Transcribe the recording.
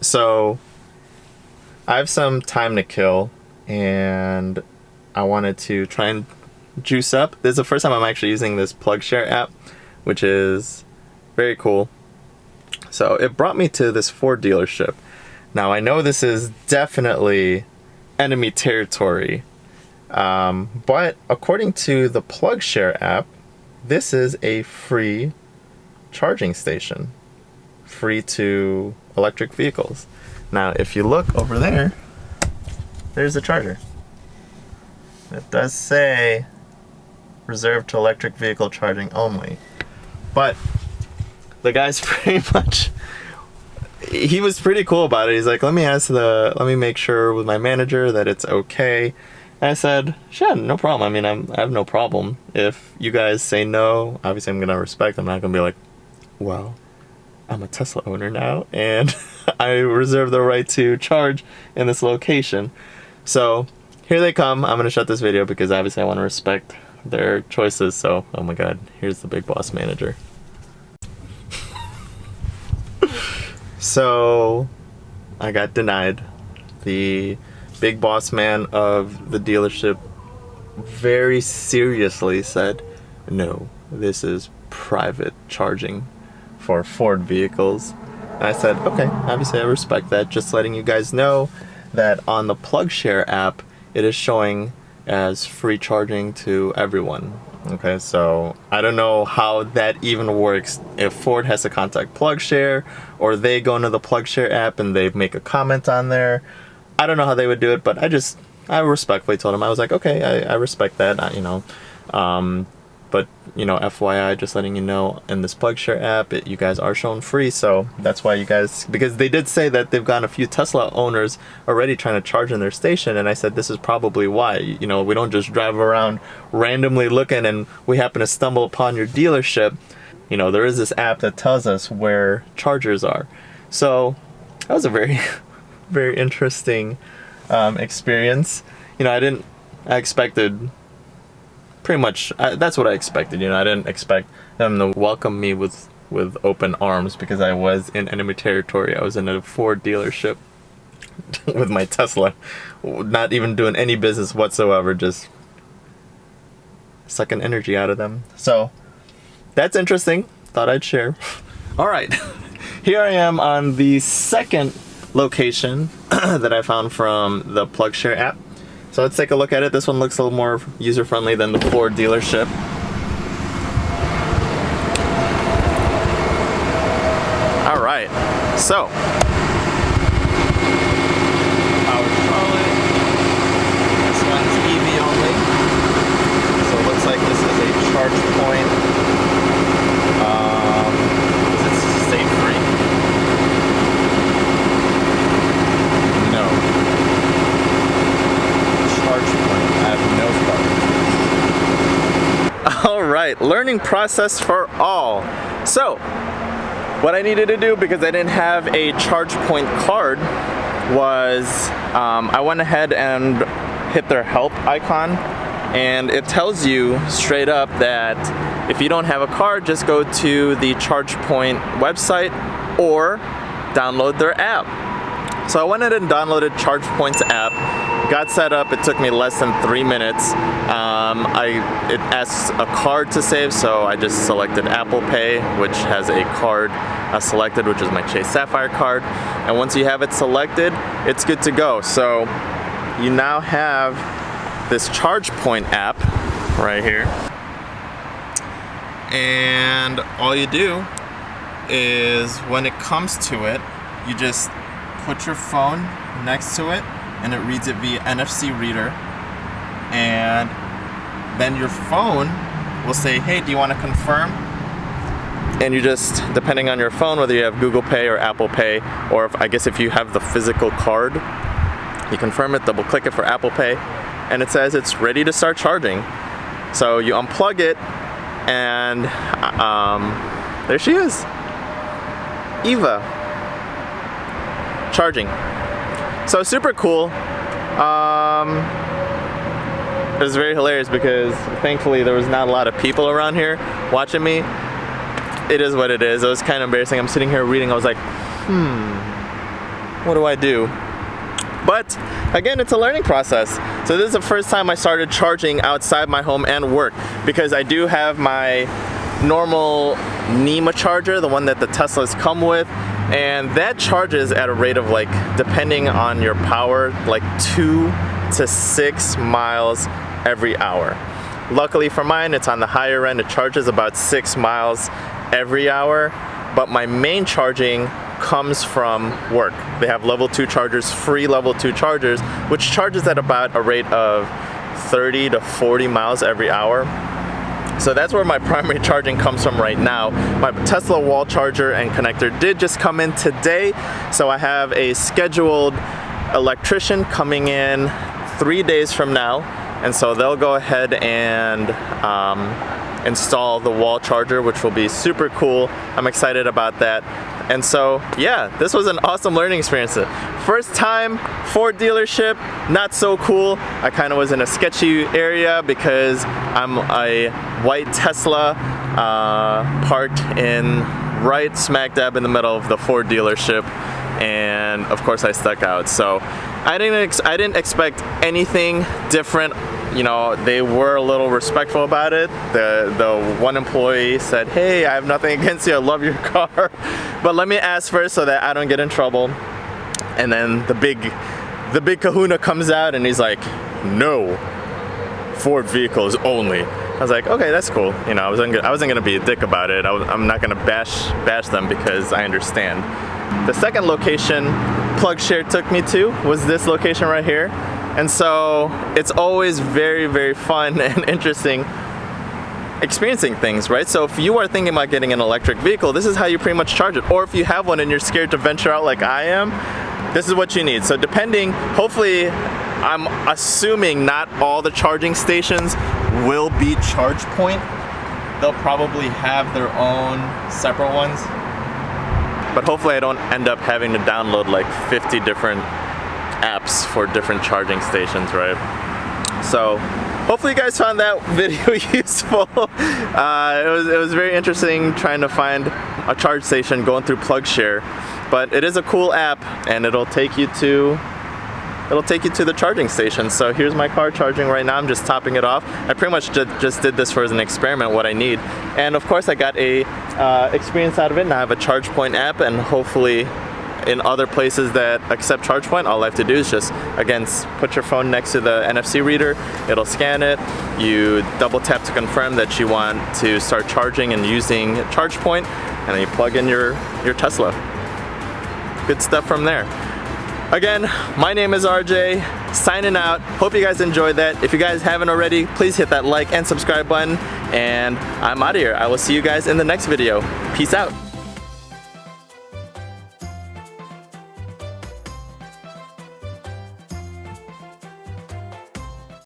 So I have some time to kill and I wanted to try and juice up. This is the first time I'm actually using this Plugshare app, which is very cool. So it brought me to this Ford dealership. Now I know this is definitely enemy territory, but according to the Plugshare app, this is a free charging station, free to electric vehicles. Now if you look over there, there's the charger. It does say reserved to electric vehicle charging only, but the guy's pretty much, he was pretty cool about it. He's like, let me make sure with my manager that it's okay. And I said, sure, no problem. I mean, I have no problem. If you guys say no, obviously I'm gonna respect. I'm not gonna be like, well, I'm a Tesla owner now and I reserve the right to charge in this location. So here they come. I'm gonna shut this video because obviously I want to respect their choices. So, oh my god, here's the big boss manager. So I got denied. The big boss man of the dealership very seriously said, no, this is private charging for Ford vehicles. And I said, okay, obviously I respect that. Just letting you guys know that on the Plugshare app, it is showing as free charging to everyone. Okay, so I don't know how that even works. If Ford has to contact Plugshare or they go into the Plugshare app and they make a comment on there, I don't know how they would do it, but I respectfully told him, I was like, okay, I respect that, but you know, FYI, just letting you know, in this Plugshare app, you guys are shown free, so that's why you guys, because they did say that they've gotten a few Tesla owners already trying to charge in their station, and I said this is probably why. You know, we don't just drive around randomly looking and we happen to stumble upon your dealership. You know, there is this app that tells us where chargers are. So that was a very, very interesting experience. You know, I expected pretty much, that's what I expected. You know, I didn't expect them to welcome me with open arms because I was in enemy territory. I was in a Ford dealership with my Tesla, not even doing any business whatsoever, just sucking energy out of them. So that's interesting. Thought I'd share. All right, here I am on the second location that I found from the Plugshare app. So let's take a look at it. This one looks a little more user-friendly than the Ford dealership. All right, so power trolley. This one's EV only. So it looks like this is a charge point. Does it say free? No. I have no problem. All right, learning process for all. So what I needed to do, because I didn't have a ChargePoint card, was I went ahead and hit their help icon, and it tells you straight up that if you don't have a card, just go to the ChargePoint website or download their app. So I went ahead and downloaded ChargePoint's app, got set up. It took me less than 3 minutes. It asks a card to save, so I just selected Apple Pay, which has a card selected, which is my Chase Sapphire card. And once you have it selected, it's good to go. So you now have this ChargePoint app right here. And all you do is, when it comes to it, you just put your phone next to it and it reads it via NFC reader, and then your phone will say, hey, do you want to confirm? And you just, depending on your phone, whether you have Google Pay or Apple Pay, or if you have the physical card, you confirm it, double click it for Apple Pay, and it says it's ready to start charging. So you unplug it, and there she is, Eva, charging. So super cool. It was very hilarious because thankfully there was not a lot of people around here watching me. It is what it is. It was kind of embarrassing. I'm sitting here reading. I was like, what do I do? But again, it's a learning process. So this is the first time I started charging outside my home and work, because I do have my normal NEMA charger, the one that the Teslas come with, and that charges at a rate of, like, depending on your power, like 2 to 6 miles every hour. Luckily for mine, it's on the higher end. It charges about 6 miles every hour, but my main charging comes from work. They have level 2 chargers, free level 2 chargers, which charges at about a rate of 30 to 40 miles every hour. So that's where my primary charging comes from right now. My Tesla wall charger and connector did just come in today, so I have a scheduled electrician coming in 3 days from now, and so they'll go ahead and install the wall charger, which will be super cool. I'm excited about that. And so, yeah, this was an awesome learning experience. First time Ford dealership, not so cool. I kind of was in a sketchy area because I'm a white Tesla parked in right smack dab in the middle of the Ford dealership, and of course I stuck out. So I didn't expect anything different. You know, they were a little respectful about it. The one employee said, "Hey, I have nothing against you, I love your car, but let me ask first so that I don't get in trouble." And then the big kahuna comes out and he's like, "No, Ford vehicles only." I was like, okay, that's cool. You know, I wasn't gonna be a dick about it. I'm not gonna bash them because I understand. The second location Plugshare took me to was this location right here. And so it's always very, very fun and interesting experiencing things, right? So if you are thinking about getting an electric vehicle, this is how you pretty much charge it. Or if you have one and you're scared to venture out like I am, this is what you need. So depending, hopefully, I'm assuming not all the charging stations will be charge point. They'll probably have their own separate ones. But hopefully I don't end up having to download like 50 different apps for different charging stations, right? So hopefully you guys found that video useful. It was very interesting trying to find a charge station going through Plugshare, but it is a cool app and it'll take you to the charging station. So here's my car charging right now. I'm just topping it off. I pretty much just did this for as an experiment, what I need. And of course I got a experience out of it. Now I have a ChargePoint app, and hopefully in other places that accept ChargePoint, all I have to do is just, again, put your phone next to the NFC reader. It'll scan it. You double tap to confirm that you want to start charging and using ChargePoint, and then you plug in your Tesla. Good stuff from there. Again, my name is RJ, signing out. Hope you guys enjoyed that. If you guys haven't already, please hit that like and subscribe button, and I'm out of here. I will see you guys in the next video. Peace out.